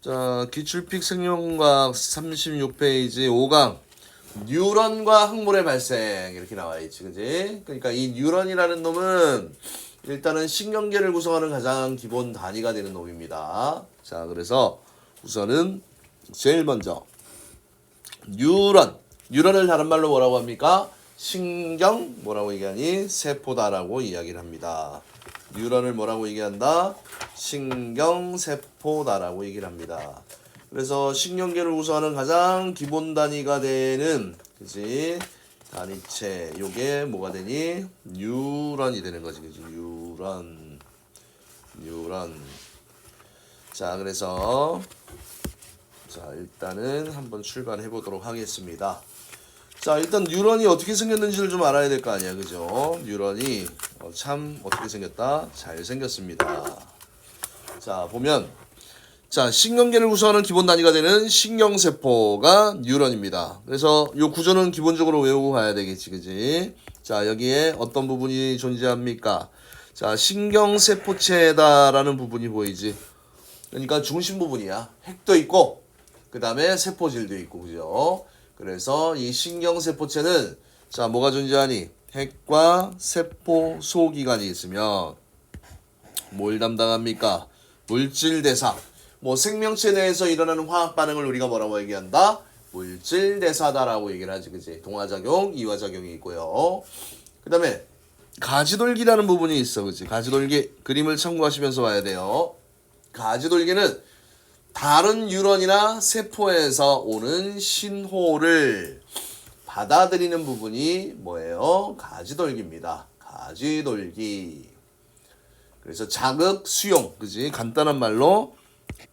자, 기출픽 생명과학 36페이지 5강 뉴런과 항물의 발생 이렇게 나와 있지, 그지? 그러니까 이 뉴런이라는 놈은 일단은 신경계를 구성하는 가장 기본 단위가 되는 놈입니다. 자, 그래서 우선은 제일 먼저 뉴런을 다른 말로 뭐라고 합니까? 신경 뭐라고 얘기하니? 세포다라고 이야기를 합니다. 뉴런을 뭐라고 얘기한다? 신경세포다라고 얘기를 합니다. 그래서 신경계를 구성하는 가장 기본 단위가 되는, 그지? 단위체, 요게 뭐가 되니? 뉴런이 되는 거지, 그지? 뉴런. 자, 그래서 자, 일단은 한번 출발해 보도록 하겠습니다. 자, 일단 뉴런이 어떻게 생겼는지를 좀 알아야 될 거 아니야, 그죠? 뉴런이 참 어떻게 생겼다? 잘 생겼습니다. 자, 보면 자, 신경계를 구성하는 기본 단위가 되는 신경세포가 뉴런입니다. 그래서 요 구조는 기본적으로 외우고 가야 되겠지, 그지? 자, 여기에 어떤 부분이 존재합니까? 자, 신경세포체다라는 부분이 보이지? 그러니까 중심 부분이야. 핵도 있고, 그 다음에 세포질도 있고, 그죠? 그래서 이 신경세포체는 자, 뭐가 존재하니? 핵과 세포 소기관이 있으면 뭘 담당합니까? 물질 대사. 뭐 생명체 내에서 일어나는 화학 반응을 우리가 뭐라고 얘기한다? 물질 대사다라고 얘기를 하지, 그지? 동화작용, 이화작용이 있고요. 그 다음에 가지돌기라는 부분이 있어, 그지? 가지돌기 그림을 참고하시면서 봐야 돼요. 가지돌기는 다른 뉴런이나 세포에서 오는 신호를 받아들이는 부분이 뭐예요? 가지돌기입니다. 가지돌기. 그래서 자극, 수용, 그지? 간단한 말로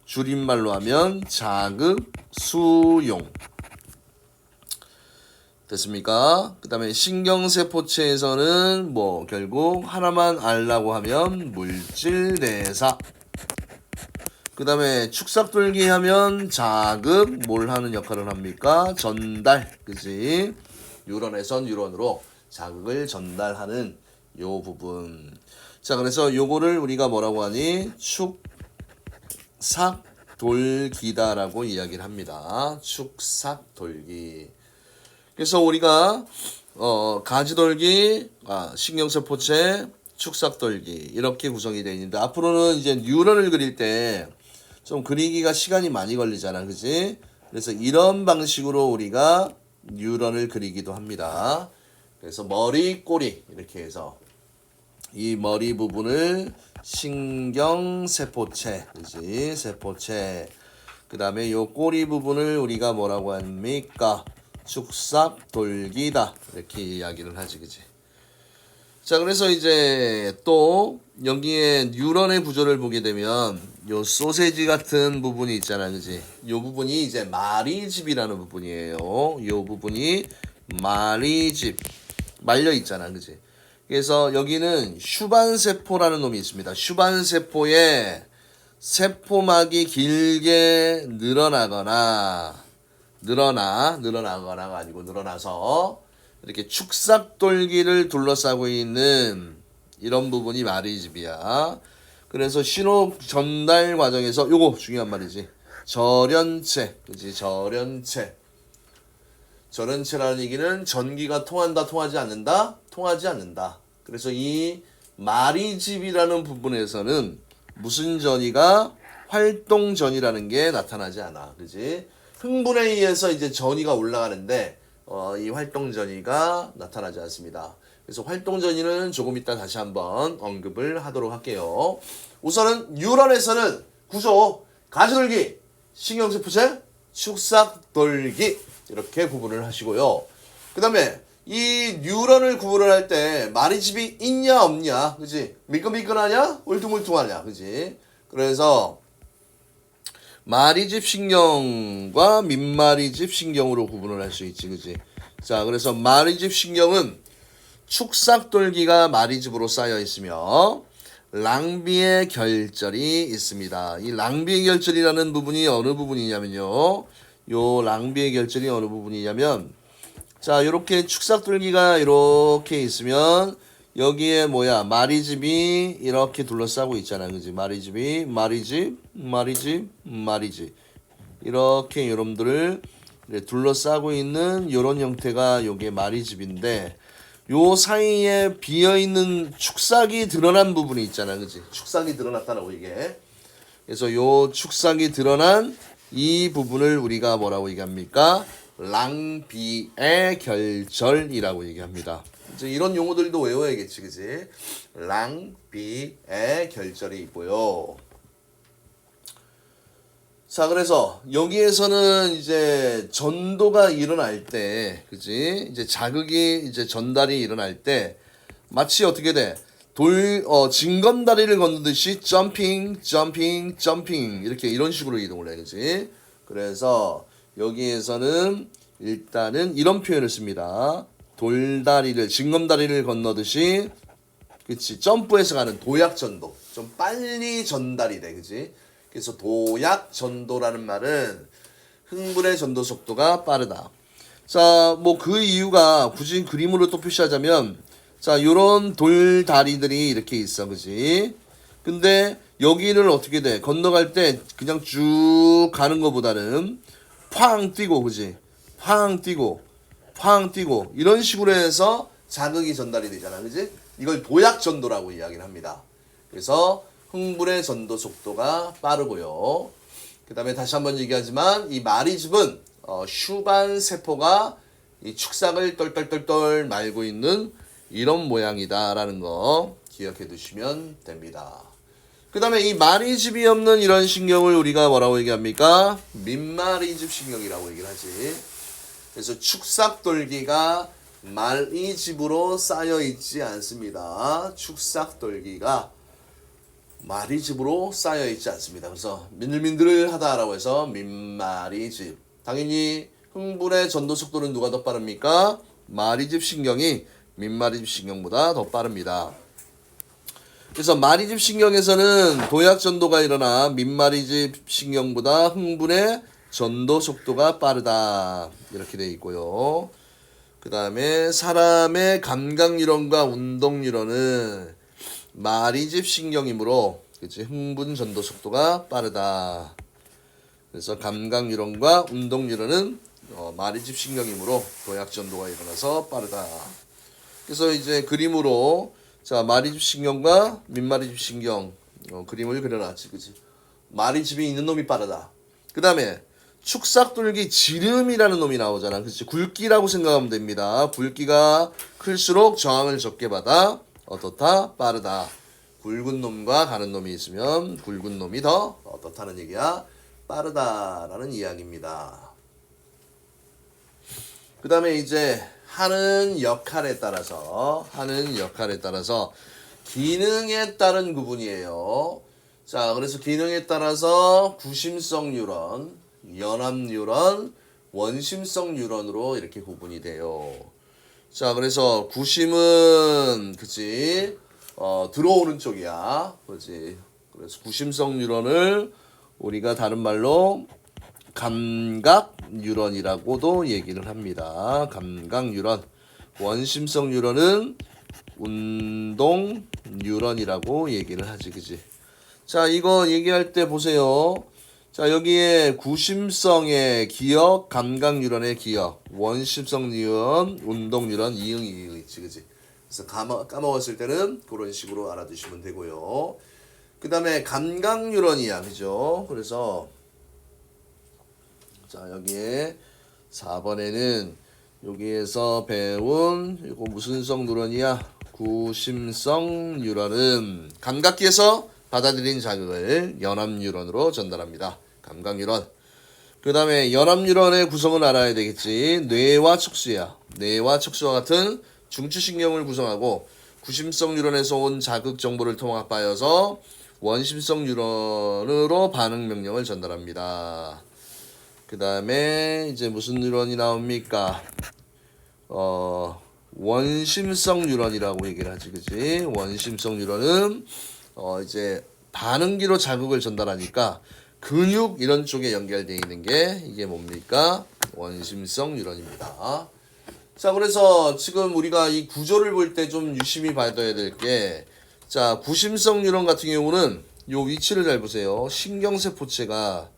줄임말로 하면 자극, 수용. 됐습니까? 그 다음에 신경세포체에서는 뭐 결국 하나만 알라고 하면 물질 대사. 그 다음에 축삭돌기 하면 자극, 뭘 하는 역할을 합니까? 전달, 그지? 뉴런에서 뉴런으로 자극을 전달하는 요 부분. 자, 그래서 요거를 우리가 뭐라고 하니? 축삭돌기다라고 이야기를 합니다. 축삭돌기. 그래서 우리가 가지돌기, 신경세포체, 축삭돌기 이렇게 구성이 되어 있는데 앞으로는 이제 뉴런을 그릴 때 좀 그리기가 시간이 많이 걸리잖아, 그지? 그래서 이런 방식으로 우리가 뉴런을 그리기도 합니다. 그래서 머리, 꼬리 이렇게 해서 이 머리 부분을 신경세포체, 그지? 세포체. 그 다음에 요 꼬리 부분을 우리가 뭐라고 합니까? 축삭돌기다 이렇게 이야기를 하지, 그지? 자, 그래서 이제 또 여기에 뉴런의 구조를 보게 되면 요 소세지 같은 부분이 있잖아, 그지? 요 부분이 이제 마리집이라는 부분이에요. 요 부분이 마리집 말려 있잖아, 그지? 그래서 여기는 슈반세포라는 놈이 있습니다. 슈반세포에 세포막이 길게 늘어나거나가 아니고 늘어나서 이렇게 축삭돌기를 둘러싸고 있는 이런 부분이 마리집이야. 그래서 신호 전달 과정에서 요거 중요한 말이지. 절연체, 그지? 절연체라는 얘기는 전기가 통한다, 통하지 않는다? 통하지 않는다. 그래서 이 마리집이라는 부분에서는 무슨 전이가 활동전이라는 게 나타나지 않아, 그지? 흥분에 의해서 이제 전이가 올라가는데 이 활동전이가 나타나지 않습니다. 그래서 활동전이는 조금 이따 다시 한번 언급을 하도록 할게요. 우선은 뉴런에서는 구조, 가지돌기, 신경세포체, 축삭돌기 이렇게 구분을 하시고요. 그 다음에 이 뉴런을 구분을 할 때 마리집이 있냐 없냐, 그지? 미끈미끈하냐 울퉁불퉁하냐, 그지? 그래서 마리집 신경과 민마리집 신경으로 구분을 할 수 있지, 그지? 자, 그래서 마리집 신경은 축삭돌기가 마리집으로 쌓여 있으며 랑비의 결절이 있습니다. 이 랑비의 결절이라는 부분이 어느 부분이냐면요. 요 랑비의 결절이 어느 부분이냐면 자, 요렇게 축삭돌기가 이렇게 있으면 여기에 뭐야? 마리집이 이렇게 둘러싸고 있잖아, 그지? 마리집. 이렇게 여러분들을 둘러싸고 있는 이런 형태가 요게 마리집인데 요 사이에 비어있는 축삭이 드러난 부분이 있잖아, 그치? 축삭이 드러났다라고 이게. 그래서 요 축삭이 드러난 이 부분을 우리가 뭐라고 얘기합니까? 랑비의 결절이라고 얘기합니다. 이제 이런 용어들도 외워야겠지, 그치? 랑비의 결절이 있고요. 자, 그래서 여기에서는 이제 전도가 일어날 때, 그지? 이제 자극이 이제 전달이 일어날 때, 마치 어떻게 돼? 징검다리를 걷는듯이 점핑, 점핑, 점핑 이렇게 이런 식으로 이동을 해, 그지? 그래서 여기에서는 일단은 이런 표현을 씁니다. 징검다리를 건너듯이, 그치? 점프해서 가는 도약전도, 좀 빨리 전달이 돼, 그지? 그래서 도약전도라는 말은 흥분의 전도 속도가 빠르다. 자, 뭐 그 이유가 굳이 그림으로 또 표시하자면, 자, 요런 돌다리들이 이렇게 있어, 그지? 근데 여기를 어떻게 돼? 건너갈 때 그냥 쭉 가는 것보다는 팡 뛰고, 그지? 팡 뛰고, 팡 뛰고, 이런 식으로 해서 자극이 전달이 되잖아, 그지? 이걸 도약전도라고 이야기를 합니다. 그래서 흥분의 전도 속도가 빠르고요. 그 다음에 다시 한번 얘기하지만 이 마리즙은 슈반 세포가 이 축삭을 똘똘똘똘 말고 있는 이런 모양이다라는 거 기억해 두시면 됩니다. 그 다음에 이 마리즙이 없는 이런 신경을 우리가 뭐라고 얘기합니까? 민마리즙 신경이라고 얘기를 하지. 그래서 축삭돌기가 마리즙으로 쌓여 있지 않습니다. 축삭돌기가 마리즙으로 쌓여 있지 않습니다. 그래서 민들민들하다라고 해서 민마리즙. 당연히 흥분의 전도 속도는 누가 더 빠릅니까? 마리즙 신경이 민마리즙 신경보다 더 빠릅니다. 그래서 마리즙 신경에서는 도약 전도가 일어나 민마리즙 신경보다 흥분의 전도 속도가 빠르다. 이렇게 되어 있고요. 그 다음에 사람의 감각 뉴런과 운동 뉴런은 마리즙 신경이므로 그치? 흥분 전도 속도가 빠르다. 그래서 감각 뉴런과 운동 뉴런은 마리즙 신경이므로 도약 전도가 일어나서 빠르다. 그래서 이제 그림으로 자 마리즙 신경과 민마리즙 신경 그림을 그려놨지, 그치? 마리즙이 있는 놈이 빠르다. 그 다음에 축삭돌기 지름이라는 놈이 나오잖아, 그치? 굵기라고 생각하면 됩니다. 굵기가 클수록 저항을 적게 받아 어떻다? 빠르다. 굵은 놈과 가는 놈이 있으면 굵은 놈이 더 어떻다는 얘기야? 빠르다라는 이야기입니다. 그 다음에 이제 하는 역할에 따라서 기능에 따른 구분이에요. 자, 그래서 기능에 따라서 구심성 뉴런, 연합 뉴런, 원심성 뉴런으로 이렇게 구분이 돼요. 자, 그래서 구심은 그치 들어오는 쪽이야, 그렇지? 그래서 구심성 뉴런을 우리가 다른 말로 감각 뉴런이라고도 얘기를 합니다. 감각 뉴런. 원심성 뉴런은 운동 뉴런이라고 얘기를 하지, 그지? 자, 이거 얘기할 때 보세요. 자, 여기에 구심성의 기억, 감각 뉴런의 기억, 원심성 뉴런, 운동 뉴런, 이응이 있지, 그지? 그래서 까먹었을 때는 그런 식으로 알아두시면 되고요. 그 다음에 감각 뉴런이야, 그죠? 그래서 자, 여기에 4번에는 여기에서 배운 이거 무슨 성 뉴런이야? 구심성 뉴런은 감각기에서 받아들인 자극을 연합 뉴런으로 전달합니다. 감각 뉴런. 그 다음에 연합 뉴런의 구성을 알아야 되겠지. 뇌와 척수야. 뇌와 척수와 같은 중추신경을 구성하고 구심성 뉴런에서 온 자극 정보를 통합하여서 원심성 뉴런으로 반응 명령을 전달합니다. 그 다음에 이제 무슨 뉴런이 나옵니까? 원심성 뉴런이라고 얘기를 하지, 그치? 원심성 뉴런은 이제 반응기로 자극을 전달하니까 근육 이런 쪽에 연결되어 있는 게 이게 뭡니까? 원심성 뉴런입니다. 자, 그래서 지금 우리가 이 구조를 볼 때 좀 유심히 봐야 될 게, 자, 구심성 뉴런 같은 경우는 요 위치를 잘 보세요. 신경세포체가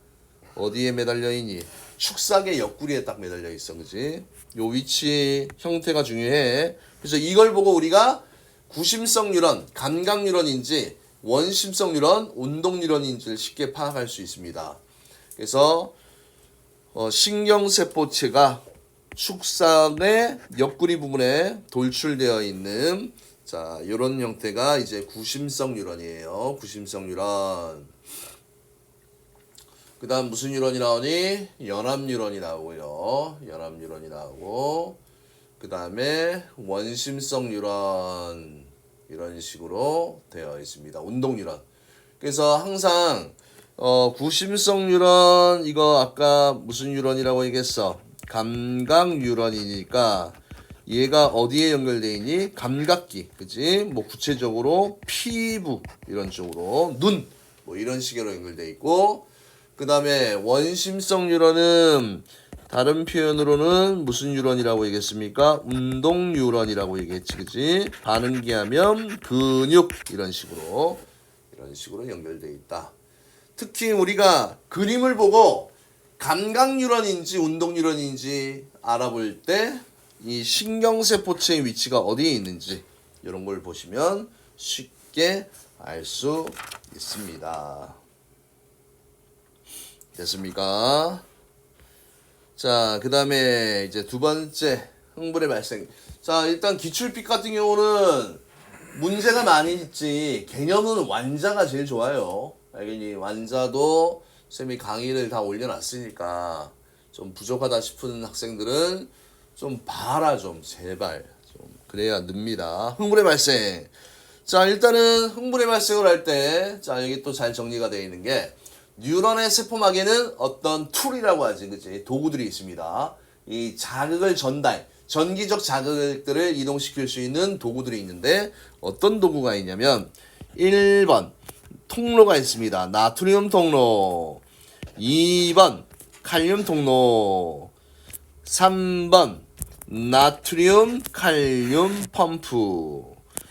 어디에 매달려 있니? 축삭의 옆구리에 딱 매달려 있어, 그지? 요 위치 형태가 중요해. 그래서 이걸 보고 우리가 구심성 뉴런, 감각 뉴런인지 원심성 뉴런, 운동 뉴런인지를 쉽게 파악할 수 있습니다. 그래서 신경세포체가 축삭의 옆구리 부분에 돌출되어 있는 자, 이런 형태가 이제 구심성 뉴런이에요. 구심성 뉴런. 그 다음 무슨 뉴런이 나오니? 연합 뉴런이 나오고요. 연합 뉴런이 나오고 그 다음에 원심성 뉴런 이런 식으로 되어 있습니다. 운동 뉴런. 그래서 항상 구심성 뉴런 이거 아까 무슨 뉴런이라고 얘기했어? 감각 뉴런이니까 얘가 어디에 연결되어 있니? 감각기, 그치? 뭐 구체적으로 피부 이런 쪽으로 눈 뭐 이런 식으로 연결되어 있고 그 다음에 원심성 뉴런은 다른 표현으로는 무슨 뉴런이라고 얘기했습니까? 운동 뉴런이라고 얘기했지, 그치? 반응기 하면 근육 이런 식으로 연결되어 있다. 특히 우리가 그림을 보고 감각 뉴런인지 운동 뉴런인지 알아볼 때 이 신경세포체의 위치가 어디에 있는지 이런 걸 보시면 쉽게 알 수 있습니다. 됐습니까? 자, 그 다음에 이제 두 번째 흥분의 발생. 자, 일단 기출픽 같은 경우는 문제가 많이 있지 개념은 완자가 제일 좋아요. 알겠니? 완자도 쌤이 강의를 다 올려놨으니까 좀 부족하다 싶은 학생들은 좀 봐라 좀 제발 좀 그래야 늡니다. 흥분의 발생. 자, 일단은 흥분의 발생을 할 때 자 여기 또 잘 정리가 되어 있는 게 뉴런의 세포막에는 어떤 툴이라고 하지, 그치? 도구들이 있습니다. 이 자극을 전기적 자극들을 이동시킬 수 있는 도구들이 있는데 어떤 도구가 있냐면 1번 통로가 있습니다. 나트륨 통로. 2번 칼륨 통로. 3번 나트륨 칼륨 펌프.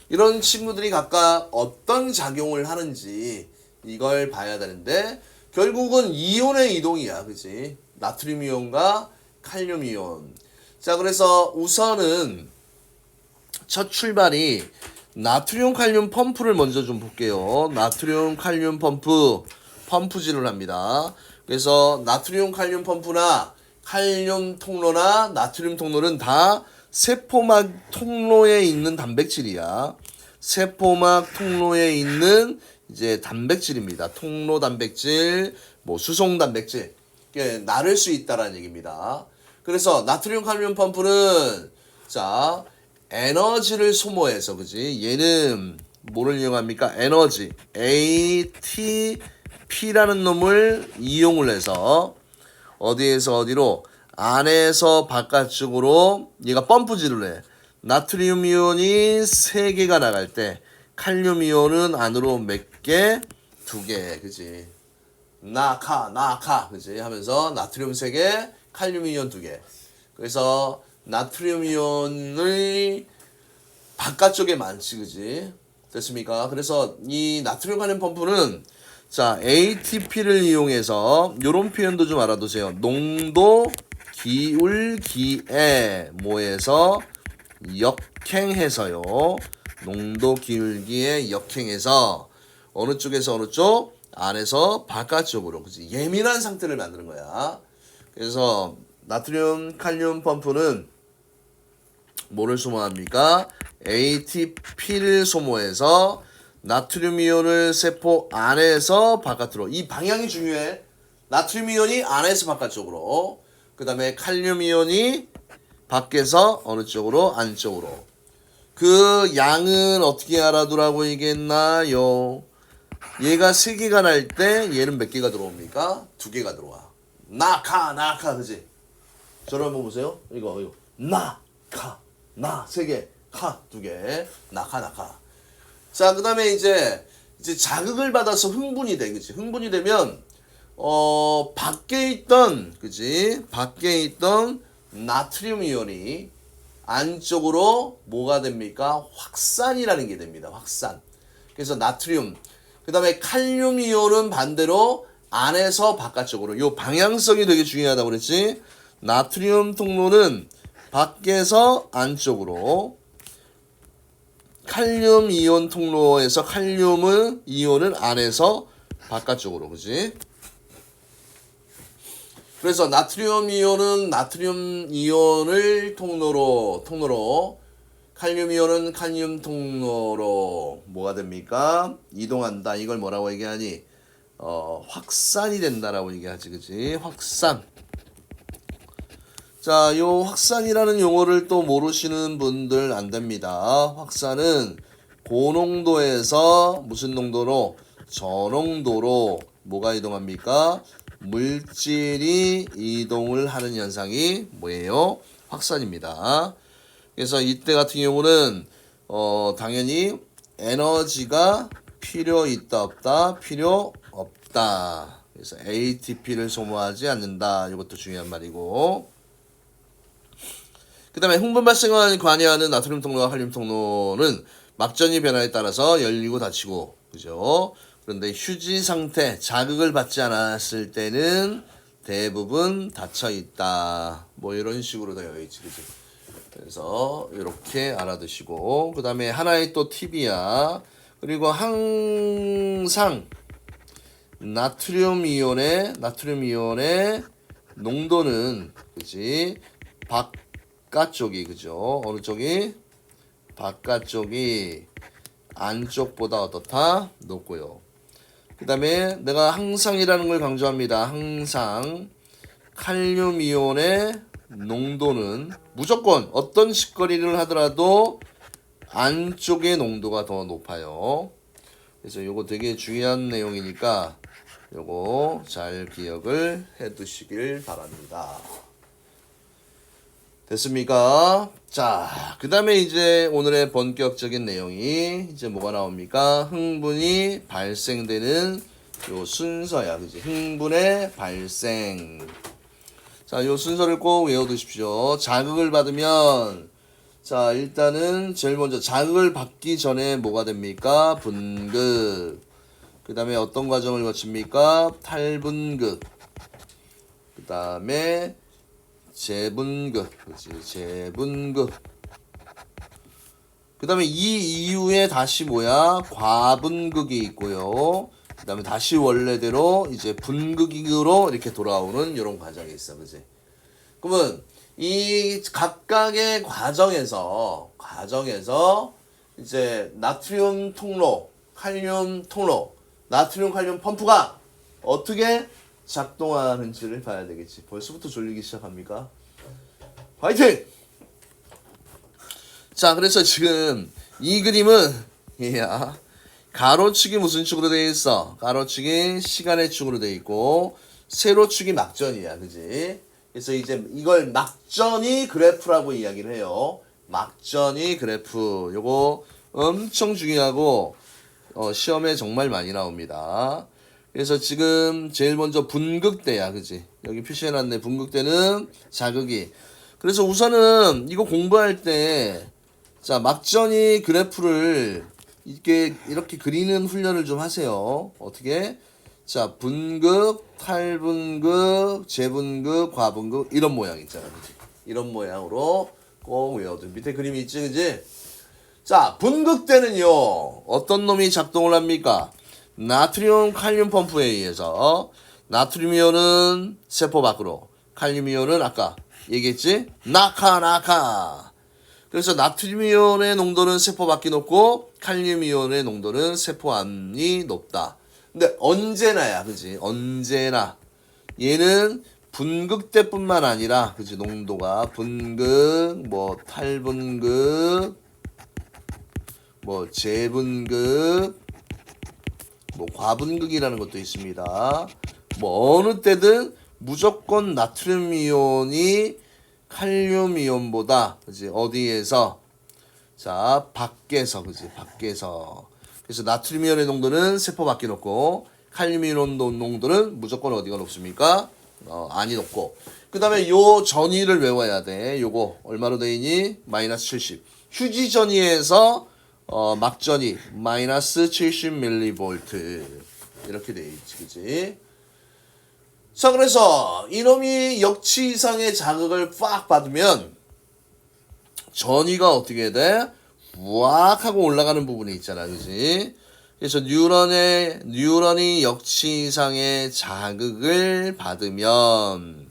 이런 친구들이 각각 어떤 작용을 하는지 이걸 봐야 되는데 결국은 이온의 이동이야, 그치? 나트륨 이온과 칼륨 이온. 자, 그래서 우선은 첫 출발이 나트륨 칼륨 펌프를 먼저 좀 볼게요. 나트륨 칼륨 펌프질을 합니다. 그래서 나트륨 칼륨 펌프나 칼륨 통로나 나트륨 통로는 다 세포막 통로에 있는 단백질이야. 세포막 통로에 있는 이제 단백질입니다. 통로 단백질, 뭐 수송 단백질, 나를 수 있다라는 얘기입니다. 그래서 나트륨 칼륨 펌프는 자 에너지를 소모해서, 그지? 얘는 뭐를 이용합니까? 에너지 ATP라는 놈을 이용을 해서 어디에서 어디로? 안에서 바깥쪽으로 얘가 펌프질을 해. 나트륨 이온이 3개가 나갈 때 칼륨 이온은 안으로 몇 개? 2개, 그지? 나카, 그지? 하면서 나트륨 3개, 칼륨 이온 2개. 그래서 나트륨 이온을 바깥쪽에 많지, 그지? 됐습니까? 그래서 이 나트륨 칼륨 펌프는 자, ATP를 이용해서 요런 표현도 좀 알아두세요. 농도 기울기에 뭐해서 역행해서요. 농도 기울기에 역행해서 어느 쪽에서 어느 쪽? 안에서 바깥쪽으로, 그치? 예민한 상태를 만드는 거야. 그래서 나트륨 칼륨 펌프는 뭐를 소모합니까? ATP를 소모해서 나트륨 이온을 세포 안에서 바깥으로. 이 방향이 중요해. 나트륨 이온이 안에서 바깥쪽으로. 그 다음에 칼륨 이온이 밖에서 어느 쪽으로? 안쪽으로. 그 양은 어떻게 알아두라고 얘기했나요? 얘가 3개가 날 때 얘는 몇 개가 들어옵니까? 2개가 들어와. 나카, 그지? 저를 한번 보세요. 이거. 나카, 3개, 카, 2개. 나카. 자, 그 다음에 이제 자극을 받아서 흥분이 돼, 그치? 흥분이 되면, 밖에 있던 나트륨 이온이 안쪽으로 뭐가 됩니까? 확산이라는 게 됩니다. 확산. 그래서 나트륨. 그 다음에 칼륨 이온은 반대로 안에서 바깥쪽으로. 요 방향성이 되게 중요하다고 그랬지. 나트륨 통로는 밖에서 안쪽으로, 칼륨 이온 통로에서 칼륨을 이온을 안에서 바깥쪽으로, 그지? 그래서 나트륨 이온은 나트륨 이온을 통로로, 칼륨 이온은 칼륨 통로로 뭐가 됩니까? 이동한다. 이걸 뭐라고 얘기하니? 확산이 된다라고 얘기하지, 그지? 확산. 자, 요 확산이라는 용어를 또 모르시는 분들 안 됩니다. 확산은 고농도에서 무슨 농도로? 저농도로 뭐가 이동합니까? 물질이 이동을 하는 현상이 뭐예요? 확산입니다. 그래서 이때 같은 경우는 당연히 에너지가 필요 있다 없다? 필요 없다. 그래서 ATP를 소모하지 않는다. 이것도 중요한 말이고. 그 다음에 흥분 발생을 관여하는 나트륨 통로와 칼륨 통로는 막전이 변화에 따라서 열리고 닫히고, 그죠? 그런데 휴지 상태, 자극을 받지 않았을 때는 대부분 닫혀 있다. 뭐 이런 식으로 되어 있지, 그지? 그래서 이렇게 알아두시고, 그 다음에 하나의 또 팁이야. 그리고 항상 나트륨 이온의 농도는, 그지? 바깥쪽이, 그죠? 어느 쪽이? 바깥쪽이 안쪽보다 어떻다? 높고요. 그 다음에 내가 항상이라는 걸 강조합니다. 항상 칼륨 이온의 농도는 무조건 어떤 식거리를 하더라도 안쪽의 농도가 더 높아요. 그래서 요거 되게 중요한 내용이니까 요거 잘 기억을 해 두시길 바랍니다. 됐습니까? 자, 그 다음에 이제 오늘의 본격적인 내용이 이제 뭐가 나옵니까? 흥분이 발생되는 요 순서야, 그지? 흥분의 발생. 자, 요 순서를 꼭 외워두십시오. 자극을 받으면, 자, 일단은 제일 먼저 자극을 받기 전에 뭐가 됩니까? 분극. 그 다음에 어떤 과정을 거칩니까? 탈분극. 그 다음에 재분극, 그렇지? 재분극. 그 다음에 이 이후에 다시 뭐야? 과분극이 있고요. 그 다음에 다시 원래대로 이제 분극으로 이렇게 돌아오는 이런 과정이 있어, 그지? 그러면 이 각각의 과정에서 이제 나트륨 통로, 칼륨 통로, 나트륨 칼륨 펌프가 어떻게 작동하는지를 봐야 되겠지. 벌써부터 졸리기 시작합니까? 화이팅! 자, 그래서 지금 이 그림은 얘야. 가로축이 무슨 축으로 되어 있어? 가로축이 시간의 축으로 되어 있고 세로축이 막전이야, 그지? 그래서 이제 이걸 막전이 그래프라고 이야기를 해요. 막전이 그래프. 요거 엄청 중요하고 시험에 정말 많이 나옵니다. 그래서 지금 제일 먼저 분극대야, 그지? 여기 표시해놨네. 분극대는 자극이. 그래서 우선은 이거 공부할 때, 자, 막전이 그래프를 이렇게 그리는 훈련을 좀 하세요. 어떻게? 자, 분극, 탈분극, 재분극, 과분극, 이런 모양 있잖아, 그지? 이런 모양으로 꼭 외워둬. 밑에 그림이 있지, 그지? 자, 분극대는요, 어떤 놈이 작동을 합니까? 나트륨 칼륨 펌프에 의해서 나트륨 이온은 세포 밖으로, 칼륨 이온은 아까 얘기했지? 낙하. 그래서 나트륨 이온의 농도는 세포 밖이 높고 칼륨 이온의 농도는 세포 안이 높다. 근데 언제나야, 그지? 언제나 얘는 분극대뿐만 아니라, 그지? 농도가 분극, 뭐 탈분극, 뭐 재분극, 뭐 과분극이라는 것도 있습니다. 뭐 어느 때든 무조건 나트륨 이온이 칼륨 이온보다, 그지? 어디에서? 자, 밖에서, 그지? 밖에서. 그래서 나트륨 이온의 농도는 세포 밖에 높고 칼륨 이온 농도는 무조건 어디가 높습니까? 안이 높고. 그 다음에 요 전위를 외워야 돼. 요거 얼마로 돼 있니? 마이너스 70. 휴지 전위에서 막전이 마이너스 70mV 이렇게 돼 있지, 그지? 자, 그래서 이놈이 역치 이상의 자극을 빡 받으면 전위가 어떻게 돼? 우악 하고 올라가는 부분이 있잖아, 그지? 그래서 뉴런이 역치 이상의 자극을 받으면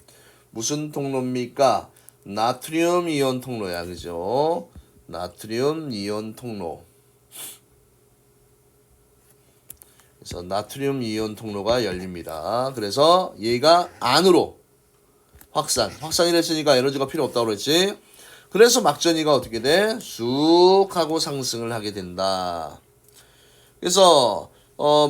무슨 통로입니까? 나트륨 이온 통로야, 그죠? 나트륨 이온 통로. 그래서 나트륨 이온 통로가 열립니다. 그래서 얘가 안으로 확산이 됐으니까 에너지가 필요 없다고 그랬지. 그래서 막전이가 어떻게 돼? 쑥 하고 상승을 하게 된다. 그래서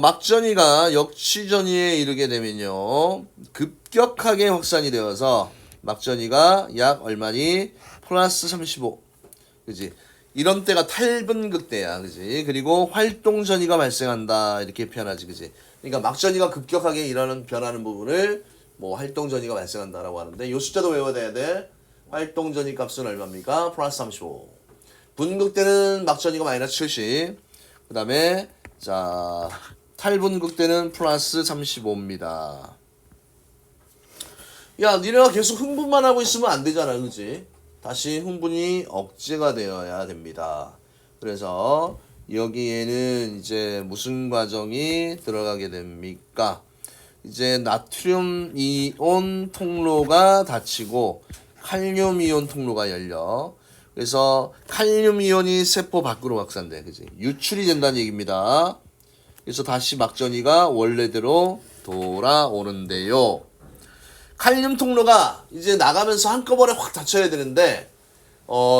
막전이가 역치전이에 이르게 되면요, 급격하게 확산이 되어서 막전이가 약 얼마니? 플러스 35. 그지? 이런 때가 탈분극 때야, 그지? 그리고 활동전이가 발생한다, 이렇게 표현하지, 그지? 그러니까 막전이가 급격하게 변하는 부분을 뭐 활동전이가 발생한다라고 하는데, 요 숫자도 외워야 돼. 활동전이 값은 얼마입니까? 플러스 35. 분극 때는 막전이가 마이너스 70. 그 다음에 자, 탈분극 때는 플러스 35입니다. 야, 니네가 계속 흥분만 하고 있으면 안 되잖아, 그지? 다시 흥분이 억제가 되어야 됩니다. 그래서 여기에는 이제 무슨 과정이 들어가게 됩니까? 이제 나트륨 이온 통로가 닫히고 칼륨 이온 통로가 열려. 그래서 칼륨 이온이 세포 밖으로 확산돼, 그지? 유출이 된다는 얘기입니다. 그래서 다시 막전이가 원래대로 돌아오는데요. 칼륨 통로가 이제 나가면서 한꺼번에 확 닫혀야 되는데,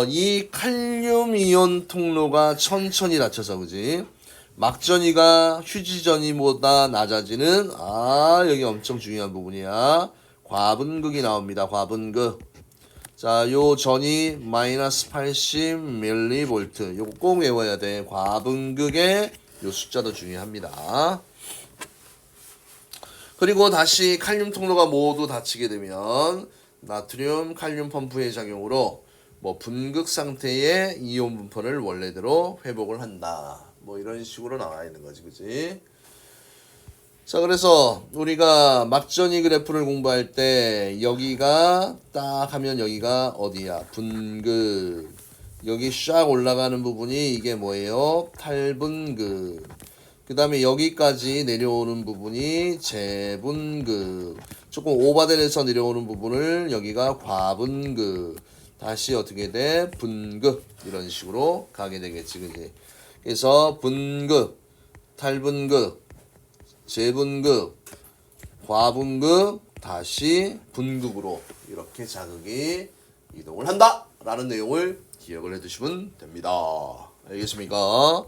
이 칼륨 이온 통로가 천천히 닫혀서, 그지? 막전이가 휴지전이보다 낮아지는, 여기 엄청 중요한 부분이야. 과분극이 나옵니다. 과분극. 자, 요 전이 마이너스 80mV. 요거 꼭 외워야 돼. 과분극의 요 숫자도 중요합니다. 그리고 다시 칼륨 통로가 모두 닫히게 되면 나트륨 칼륨 펌프의 작용으로 뭐 분극 상태의 이온 분포를 원래대로 회복을 한다. 뭐 이런 식으로 나와 있는 거지, 그지? 자, 그래서 우리가 막전이 그래프를 공부할 때 여기가 딱 하면 여기가 어디야? 분극. 여기 샥 올라가는 부분이 이게 뭐예요? 탈분극. 그 다음에 여기까지 내려오는 부분이 재분극. 조금 오바된에서 내려오는 부분을 여기가 과분극. 다시 어떻게 돼? 분극. 이런 식으로 가게 되겠지, 그지? 그래서 분극, 탈분극, 재분극, 과분극, 다시 분극으로 이렇게 자극이 이동을 한다 라는 내용을 기억을 해두시면 됩니다. 알겠습니까?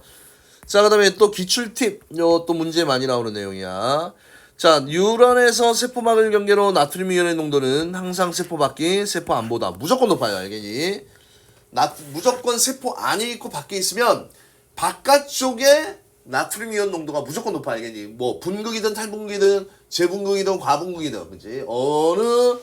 자, 그 다음에 또 기출 팁. 요 또 문제 많이 나오는 내용이야. 자, 뉴런에서 세포막을 경계로 나트륨 이온의 농도는 항상 세포 밖이 세포 안보다 무조건 높아요. 알겠니? 무조건 세포 안에 있고 밖에 있으면 바깥쪽에 나트륨 이온 농도가 무조건 높아. 알겠니? 뭐 분극이든 탈분극이든 재분극이든 과분극이든, 그지? 어느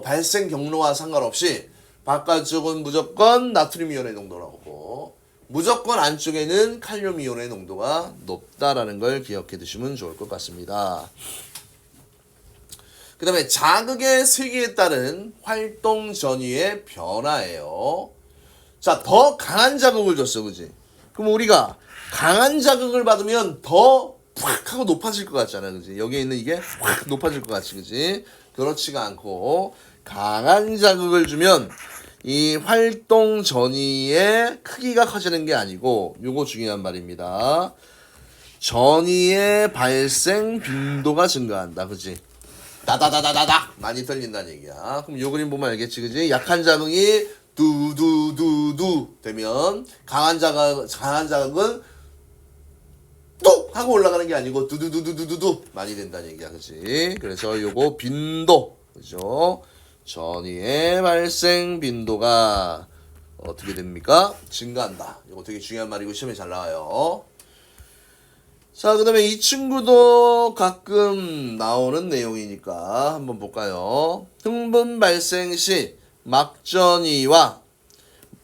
발생 경로와 상관없이 바깥쪽은 무조건 나트륨 이온의 농도가 높고 무조건 안쪽에는 칼륨 이온의 농도가 높다라는 걸 기억해 두시면 좋을 것 같습니다. 그 다음에 자극의 세기에 따른 활동 전위의 변화예요. 자, 더 강한 자극을 줬어, 그지? 그럼 우리가 강한 자극을 받으면 더 팍 하고 높아질 것 같잖아, 그지? 여기에 있는 이게 확 높아질 것 같지, 그지? 그렇지가 않고 강한 자극을 주면 이 활동 전위의 크기가 커지는 게 아니고, 요거 중요한 말입니다. 전위의 발생 빈도가 증가한다, 그지? 다다다다다다 많이 들린다는 얘기야. 그럼 요 그림 보면 알겠지, 그지? 약한 자극이 두두두두 되면 강한 자극은 뚝 하고 올라가는 게 아니고 두두두두두두 많이 된다는 얘기야, 그지? 그래서 요거 빈도, 그죠? 전위의 발생 빈도가 어떻게 됩니까? 증가한다. 이거 되게 중요한 말이고 시험에 잘 나와요. 자, 그 다음에 이 친구도 가끔 나오는 내용이니까 한번 볼까요? 흥분 발생 시 막전이와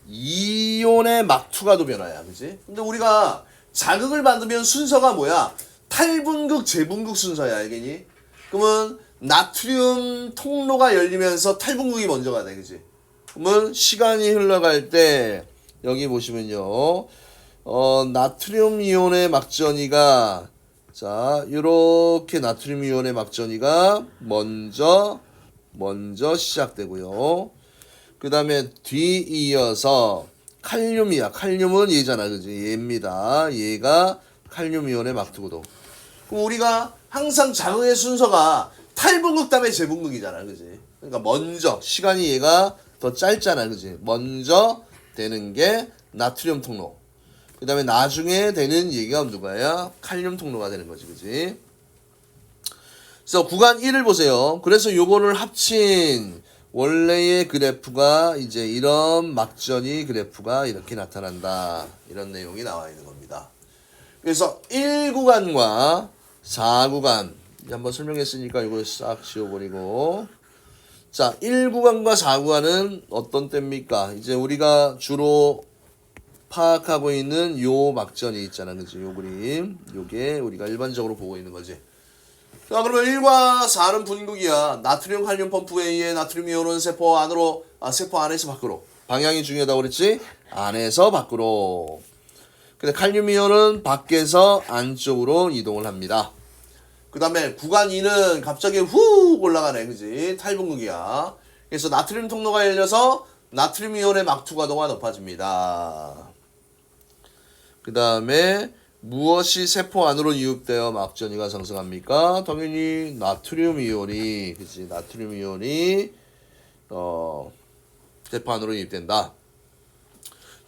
이온의 막투가도 변화야, 그지? 근데 우리가 자극을 받으면 순서가 뭐야? 탈분극, 재분극 순서야, 알겠니? 그러면 나트륨 통로가 열리면서 탈분극이 먼저 가네, 그지? 그러면 시간이 흘러갈 때 여기 보시면요, 나트륨 이온의 막전이가 자 이렇게 나트륨 이온의 막전이가 먼저 시작되고요. 그 다음에 뒤이어서 칼륨이야. 칼륨은 얘잖아, 그지? 얘입니다. 얘가 칼륨 이온의 막투구동. 그럼 우리가 항상 자극의 순서가 탈분극 다음에 재분극이잖아, 그지? 그러니까 먼저 시간이 얘가 더 짧잖아, 그지? 먼저 되는 게 나트륨 통로. 그 다음에 나중에 되는 얘기가 누가야? 칼륨 통로가 되는 거지, 그지? 그래서 구간 1을 보세요. 그래서 요거를 합친 원래의 그래프가 이제 이런 막전이 그래프가 이렇게 나타난다. 이런 내용이 나와 있는 겁니다. 그래서 1구간과 4구간 한번 설명했으니까 이거 싹 지워버리고, 자 1구간과 4구간은 어떤 때입니까? 이제 우리가 주로 파악하고 있는 요 막전이 있잖아, 그치? 요 그림, 요게 우리가 일반적으로 보고 있는 거지. 자, 그러면 1과 4는 분극이야. 나트륨 칼륨 펌프에 의해 나트륨 이온은 세포 안으로, 세포 안에서 밖으로. 방향이 중요하다고 그랬지? 안에서 밖으로. 근데 칼륨 이온은 밖에서 안쪽으로 이동을 합니다. 그 다음에 구간 2는 갑자기 훅 올라가네, 그지? 탈분극이야. 그래서 나트륨 통로가 열려서 나트륨 이온의 막투과도가 높아집니다. 그 다음에 무엇이 세포 안으로 유입되어 막전이가 상승합니까? 당연히 나트륨 이온이, 그치? 나트륨 이온이 세포 안으로 유입된다.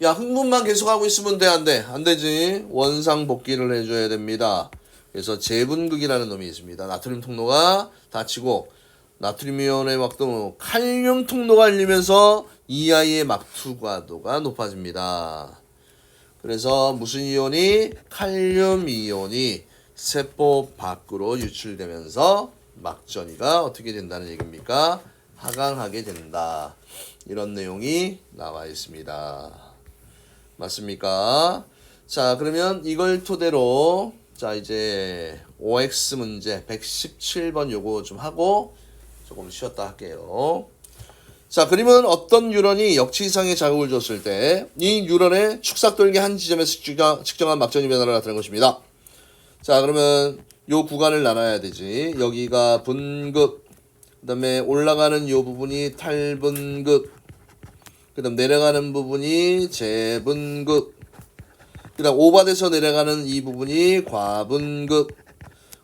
야, 흥분만 계속하고 있으면 돼, 안 돼? 안 되지. 원상 복귀를 해줘야 됩니다. 그래서 재분극이라는 놈이 있습니다. 나트륨 통로가 닫히고 나트륨 이온의 막동 칼륨 통로가 열리면서 이 아이의 막투과도가 높아집니다. 그래서 무슨 이온이? 칼륨 이온이 세포 밖으로 유출되면서 막전이가 어떻게 된다는 얘기입니까? 하강하게 된다. 이런 내용이 나와 있습니다. 맞습니까? 자, 그러면 이걸 토대로 자 이제 OX 문제 117번 요거 좀 하고 조금 쉬었다 할게요. 자, 그림은 어떤 뉴런이 역치 이상의 자극을 줬을 때 이 뉴런의 축삭돌기 한 지점에서 측정한 막전이 변화를 나타낸 것입니다. 자, 그러면 요 구간을 나눠야 되지. 여기가 분극, 그 다음에 올라가는 요 부분이 탈분극, 그 다음 내려가는 부분이 재분극, 그 다음 오버돼서 내려가는 이 부분이 과분극,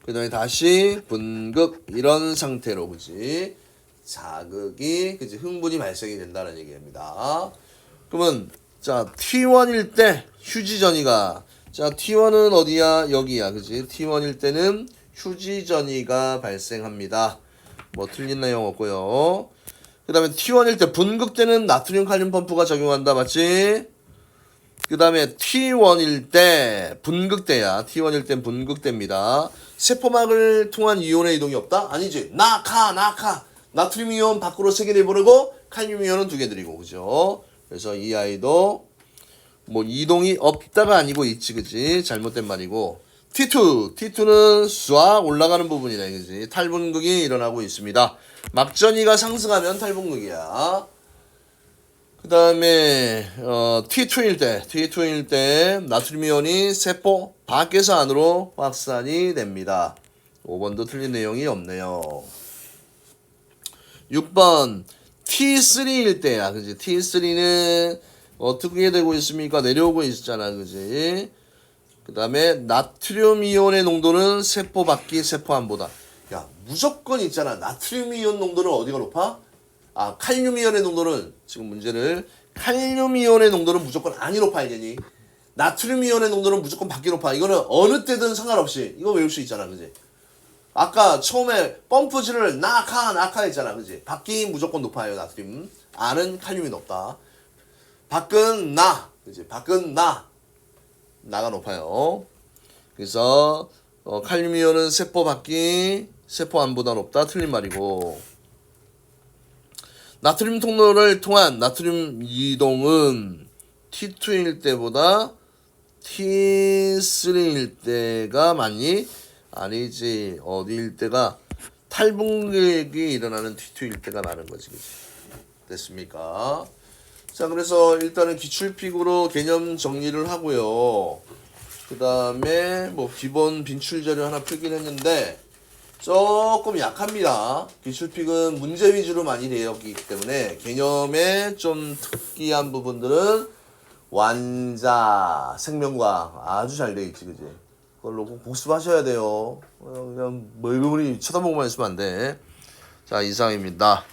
그 다음에 다시 분극, 이런 상태로, 그지? 자극이, 그지? 흥분이 발생이 된다는 얘기입니다. 그러면, 자, T1일 때 휴지전이가, 자, T1은 어디야? 여기야, 그지? T1일 때는 휴지전이가 발생합니다. 뭐 틀린 내용 없고요. 그 다음에 T1일 때 분극 때는 나트륨 칼륨 펌프가 작용한다, 맞지? 그 다음에 T1일 때 분극대야. T1일 땐 분극대입니다. 세포막을 통한 이온의 이동이 없다? 아니지. 나카. 나트륨 이온 밖으로 3개 내보내고 칼륨 이온은 2개 들이고, 그죠? 그래서 이 아이도 뭐 이동이 없다가 아니고 있지, 그지? 잘못된 말이고. T2는 쏴 올라가는 부분이네, 그지? 탈분극이 일어나고 있습니다. 막전이가 상승하면 탈분극이야. 그 다음에 T2일 때 나트륨 이온이 세포 밖에서 안으로 확산이 됩니다. 5번도 틀린 내용이 없네요. 6번 T3일 때야, 그지? T3는 어떻게 되고 있습니까? 내려오고 있잖아, 그지? 그 다음에 나트륨 이온의 농도는 세포 밖이 세포 안보다. 야, 무조건 있잖아. 나트륨 이온 농도는 어디가 높아? 칼륨 이온의 농도는, 지금 문제를, 칼륨 이온의 농도는 무조건 안이 높아, 알겠니? 나트륨 이온의 농도는 무조건 밖이 높아. 이거는 어느 때든 상관없이 이거 외울 수 있잖아, 그지? 아까 처음에 펌프질을 나카 했잖아, 그지? 밖이 무조건 높아요, 나트륨. 안은 칼륨이 높다. 밖은 그지? 밖은 나가 높아요. 그래서 칼륨 이온은 세포 밖이 세포 안보다 높다, 틀린 말이고. 나트륨 통로를 통한 나트륨 이동은 T2일 때보다 T3일 때가 많이? 아니지. 어디일 때가? 탈북객이 일어나는 T2일 때가 많은 거지, 그치? 됐습니까? 자, 그래서 일단은 기출픽으로 개념 정리를 하고요. 그 다음에 뭐 기본 빈출 자료 하나 풀긴 했는데 조금 약합니다. 기출픽은 문제 위주로 많이 되어 있기 때문에 개념의 좀 특이한 부분들은 완자, 생명과학 아주 잘 되어 있지, 그지? 그걸로 꼭 복습하셔야 돼요. 그냥 멀리 쳐다보고만 있으면 안 돼. 자, 이상입니다.